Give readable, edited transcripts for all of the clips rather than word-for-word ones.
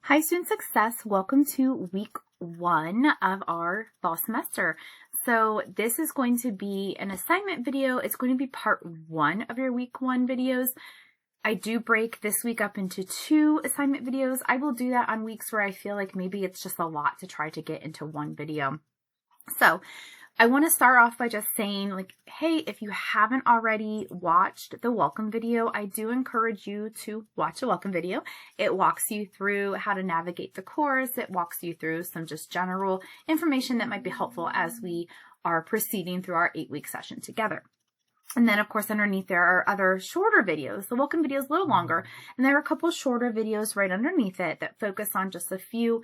Hi, student success. Welcome to week 1 of our fall semester. So this is going to be an assignment video. It's going to be part 1 of your week 1 videos. I do break this week up into 2 assignment videos. I will do that on weeks where I feel like maybe it's just a lot to try to get into one video. So I want to start off by just saying, hey, if you haven't already watched the welcome video, I do encourage you to watch the welcome video. It walks you through how to navigate the course. It walks you through some just general information that might be helpful as we are proceeding through our 8-week session together. And then, of course, underneath there are other shorter videos. The welcome video is a little longer, and there are a couple shorter videos right underneath it that focus on just a few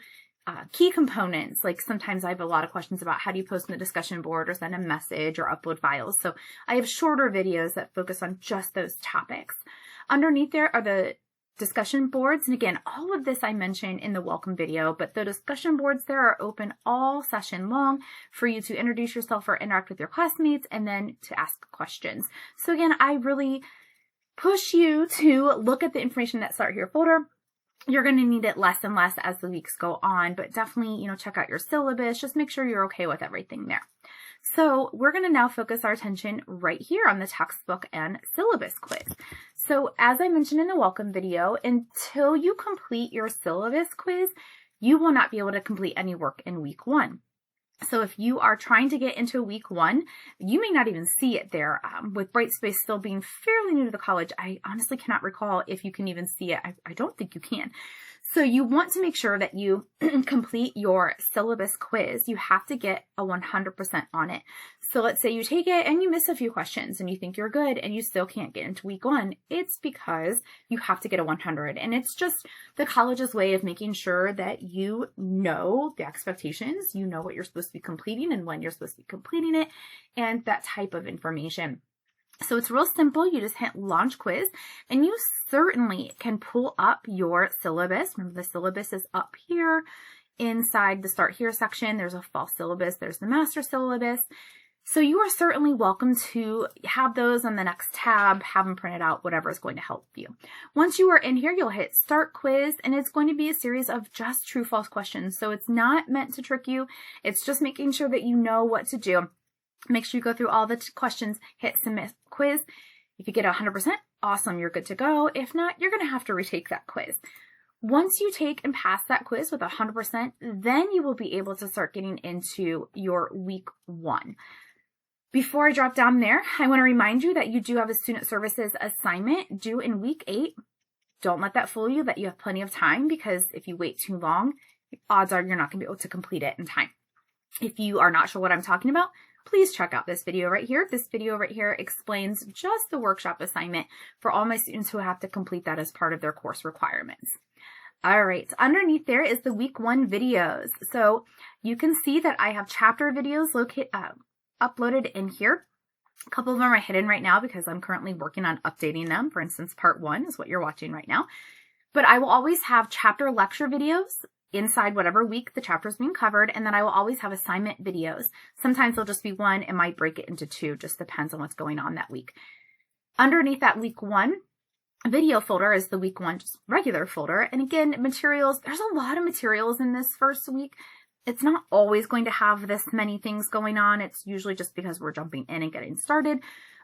key components. Like sometimes I have a lot of questions about how do you post in the discussion board or send a message or upload files. So I have shorter videos that focus on just those topics. Underneath there are the discussion boards. And again, all of this I mentioned in the welcome video, but the discussion boards there are open all session long for you to introduce yourself or interact with your classmates and then to ask questions. So again, I really push you to look at the information that Start Here folder. You're going to need it less and less as the weeks go on, but definitely, check out your syllabus. Just make sure you're okay with everything there. So we're going to now focus our attention right here on the textbook and syllabus quiz. So as I mentioned in the welcome video, until you complete your syllabus quiz, you will not be able to complete any work in week 1. So if you are trying to get into week 1, you may not even see it there. With Brightspace still being fairly new to the college, I honestly cannot recall if you can even see it. I don't think you can. So you want to make sure that you complete your syllabus quiz. You have to get a 100% on it. So let's say you take it and you miss a few questions and you think you're good and you still can't get into week 1. It's because you have to get a 100. And it's just the college's way of making sure that you know the expectations, you know what you're supposed to be completing and when you're supposed to be completing it, and that type of information. So it's real simple. You just hit launch quiz and you certainly can pull up your syllabus. Remember, the syllabus is up here inside the Start Here section. There's a fall syllabus. There's the master syllabus. So you are certainly welcome to have those on the next tab, have them printed out, whatever is going to help you. Once you are in here, you'll hit Start Quiz, and it's going to be a series of just true-false questions. So it's not meant to trick you. It's just making sure that you know what to do. Make sure you go through all the questions, hit Submit Quiz. If you get 100%, awesome, you're good to go. If not, you're going to have to retake that quiz. Once you take and pass that quiz with 100%, then you will be able to start getting into your week 1. Before I drop down there, I want to remind you that you do have a student services assignment due in week 8. Don't let that fool you that you have plenty of time, because if you wait too long, odds are you're not going to be able to complete it in time. If you are not sure what I'm talking about, please check out this video right here. This video right here explains just the workshop assignment for all my students who have to complete that as part of their course requirements. All right, underneath there is the week 1 videos. So you can see that I have chapter videos uploaded in here. A couple of them are hidden right now because I'm currently working on updating them. For instance, part 1 is what you're watching right now. But I will always have chapter lecture videos inside whatever week the chapter is being covered, and then I will always have assignment videos. Sometimes they'll just be 1, and might break it into 2, just depends on what's going on that week. Underneath that week 1 video folder is the week 1 just regular folder. And again, materials, there's a lot of materials in this first week. It's not always going to have this many things going on. It's usually just because we're jumping in and getting started.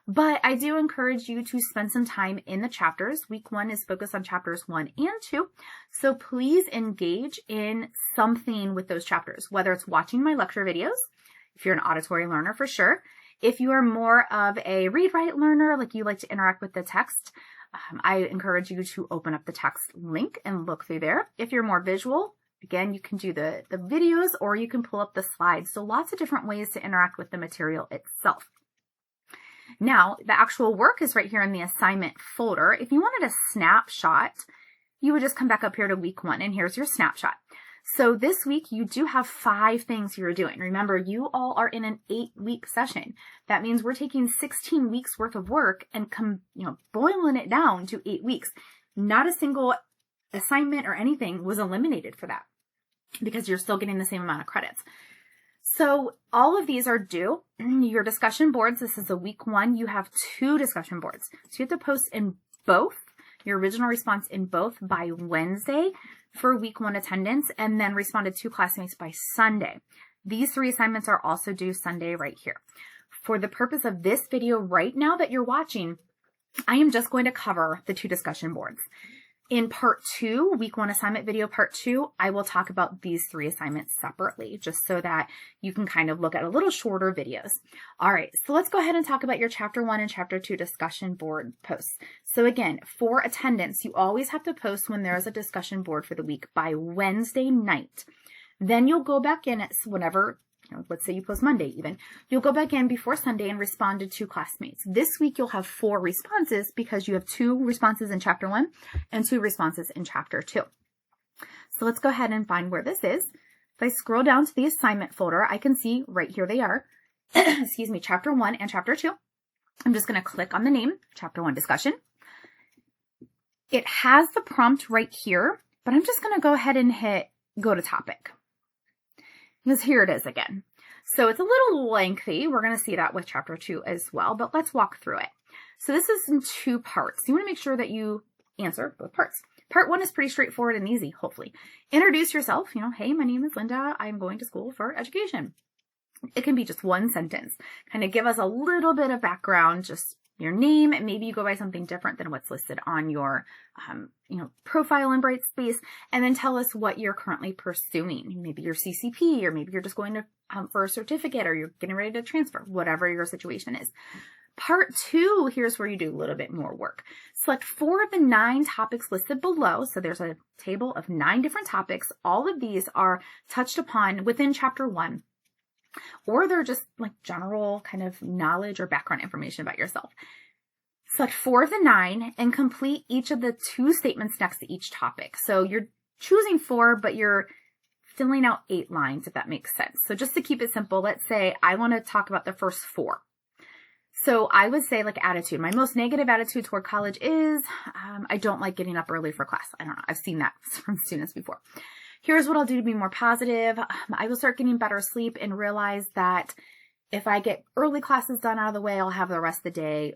But I do encourage you to spend some time in the chapters. Week 1 is focused on chapters 1 and 2. So please engage in something with those chapters, whether it's watching my lecture videos, if you're an auditory learner for sure. If you are more of a read-write learner, like you like to interact with the text, I encourage you to open up the text link and look through there. If you're more visual, again, you can do the videos or you can pull up the slides. So lots of different ways to interact with the material itself. Now, the actual work is right here in the assignment folder. If you wanted a snapshot, you would just come back up here to week 1, and here's your snapshot. So this week, you do have 5 things you're doing. Remember, you all are in an 8-week session. That means we're taking 16 weeks worth of work and boiling it down to 8 weeks. Not a single assignment or anything was eliminated for that because you're still getting the same amount of credits. So all of these are due. Your discussion boards, this is a week 1, you have 2 discussion boards. So you have to post in both, your original response in both by Wednesday. for week 1 attendance, and then respond to 2 classmates by Sunday. These 3 assignments are also due Sunday right here. For the purpose of this video right now that you're watching, I am just going to cover the 2 discussion boards. In part 2, week 1 assignment video part 2, I will talk about these 3 assignments separately, just so that you can kind of look at a little shorter videos. All right, so let's go ahead and talk about your chapter 1 and chapter 2 discussion board posts. So again, for attendance, you always have to post when there is a discussion board for the week by Wednesday night. Then you'll go back in at whenever, let's say you post Monday even, you'll go back in before Sunday and respond to 2 classmates. This week you'll have 4 responses because you have 2 responses in chapter 1 and 2 responses in chapter 2. So let's go ahead and find where this is. If I scroll down to the assignment folder, I can see right here they are, excuse me, chapter 1 and chapter 2. I'm just going to click on the name, chapter 1 discussion. It has the prompt right here, but I'm just going to go ahead and hit go to topic. Because here it is again. So it's a little lengthy. We're going to see that with chapter 2 as well, but let's walk through it. So this is in 2 parts. You want to make sure that you answer both parts. Part 1 is pretty straightforward and easy, hopefully. Introduce yourself. Hey, my name is Linda. I'm going to school for education. It can be just 1 sentence. Kind of give us a little bit of background, just your name, and maybe you go by something different than what's listed on your profile in Brightspace, and then tell us what you're currently pursuing. Maybe your CCP, or maybe you're just going to for a certificate, or you're getting ready to transfer, whatever your situation is. Part 2, here's where you do a little bit more work. Select 4 of the 9 topics listed below. So there's a table of 9 different topics. All of these are touched upon within chapter 1. Or they're just like general kind of knowledge or background information about yourself. Select 4 of the 9 and complete each of the 2 statements next to each topic. So you're choosing 4, but you're filling out 8 lines, if that makes sense. So just to keep it simple, let's say I want to talk about the first 4. So I would say like attitude. My most negative attitude toward college is I don't like getting up early for class. I don't know. I've seen that from students before. Here's what I'll do to be more positive. I will start getting better sleep and realize that if I get early classes done out of the way, I'll have the rest of the day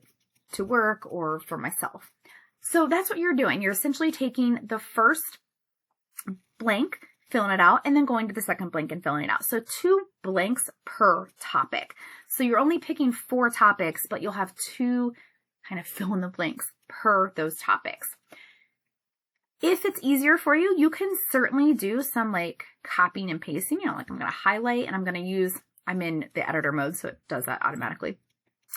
to work or for myself. So that's what you're doing. You're essentially taking the first blank, filling it out, and then going to the second blank and filling it out. So 2 blanks per topic. So you're only picking 4 topics, but you'll have 2 kind of fill in the blanks per those topics. If it's easier for you, you can certainly do some like copying and pasting, like I'm going to highlight and I'm in the editor mode, so it does that automatically.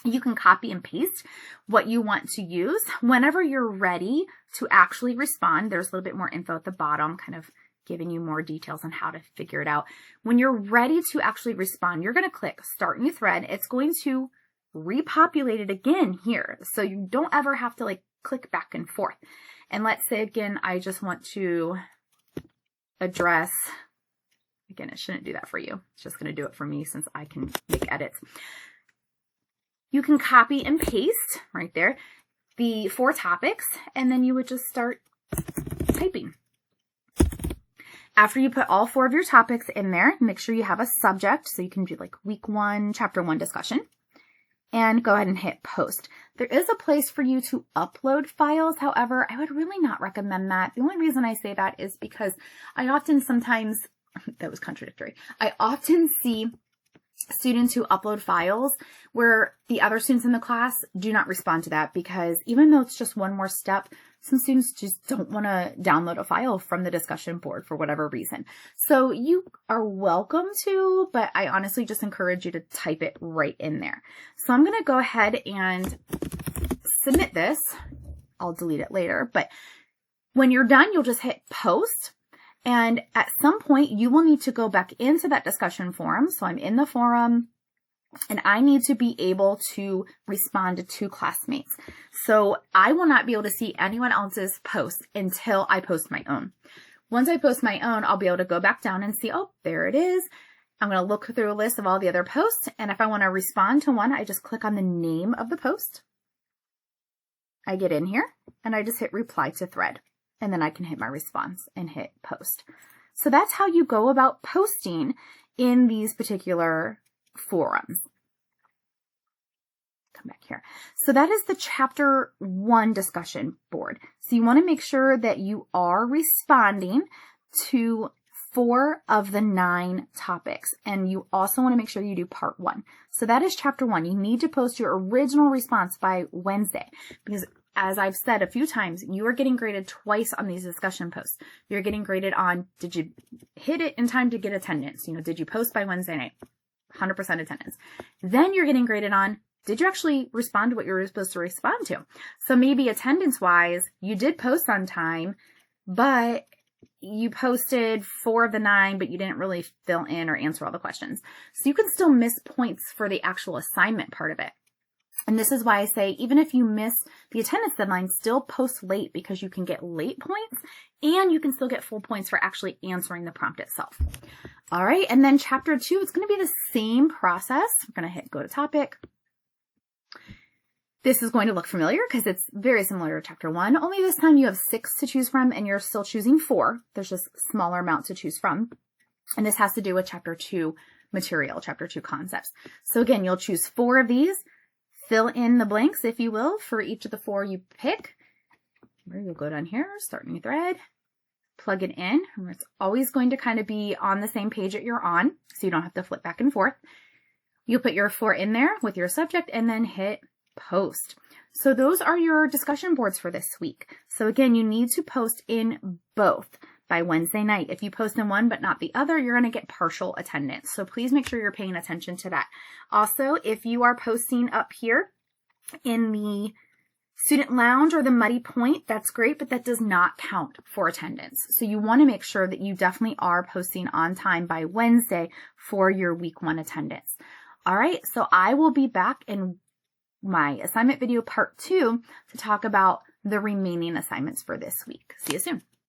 You can copy and paste what you want to use. Whenever you're ready to actually respond, there's a little bit more info at the bottom, kind of giving you more details on how to figure it out. When you're ready to actually respond, you're going to click Start New Thread. It's going to repopulate it again here, so you don't ever have to like click back and forth. And let's say, again, I just want to address, again, it shouldn't do that for you. It's just going to do it for me since I can make edits. You can copy and paste right there the 4 topics, and then you would just start typing. After you put all 4 of your topics in there, make sure you have a subject. So you can do like week 1, chapter 1 discussion. And go ahead and hit post. There is a place for you to upload files. However, I would really not recommend that. The only reason I say that is because I often sometimes, that was contradictory. I often see students who upload files where the other students in the class do not respond to that, because even though it's just one more step, some students just don't want to download a file from the discussion board for whatever reason. So you are welcome to, but I honestly just encourage you to type it right in there. So I'm going to go ahead and submit this. I'll delete it later, but when you're done, you'll just hit post. And at some point, you will need to go back into that discussion forum. So I'm in the forum, and I need to be able to respond to 2 classmates. So I will not be able to see anyone else's posts until I post my own. Once I post my own, I'll be able to go back down and see, oh, there it is. I'm going to look through a list of all the other posts. And if I want to respond to one, I just click on the name of the post. I get in here and I just hit reply to thread. And then I can hit my response and hit post. So that's how you go about posting in these particular forums. Come back here. So that is the chapter 1 discussion board. So you want to make sure that you are responding to 4 of the 9 topics. And you also want to make sure you do part 1. So that is chapter 1. You need to post your original response by Wednesday because, as I've said a few times, you are getting graded twice on these discussion posts. You're getting graded on, did you hit it in time to get attendance? Did you post by Wednesday night? 100% attendance. Then you're getting graded on, did you actually respond to what you were supposed to respond to? So maybe attendance-wise, you did post on time, but you posted 4 of the 9, but you didn't really fill in or answer all the questions. So you can still miss points for the actual assignment part of it. And this is why I say, even if you miss the attendance deadline, still post late because you can get late points and you can still get full points for actually answering the prompt itself. All right. And then chapter 2, it's going to be the same process. We're going to hit go to topic. This is going to look familiar because it's very similar to chapter 1. Only this time you have 6 to choose from and you're still choosing 4. There's just smaller amounts to choose from. And this has to do with chapter 2 material, chapter 2 concepts. So again, you'll choose 4 of these. Fill in the blanks, if you will, for each of the 4 you pick. You'll go down here, start new thread, plug it in. It's always going to kind of be on the same page that you're on, so you don't have to flip back and forth. You'll put your 4 in there with your subject and then hit post. So those are your discussion boards for this week. So again, you need to post in both by Wednesday night. If you post in one but not the other, you're going to get partial attendance. So please make sure you're paying attention to that. Also, if you are posting up here in the student lounge or the muddy point, that's great, but that does not count for attendance. So you want to make sure that you definitely are posting on time by Wednesday for your week 1 attendance. All right, so I will be back in my assignment video part 2 to talk about the remaining assignments for this week. See you soon.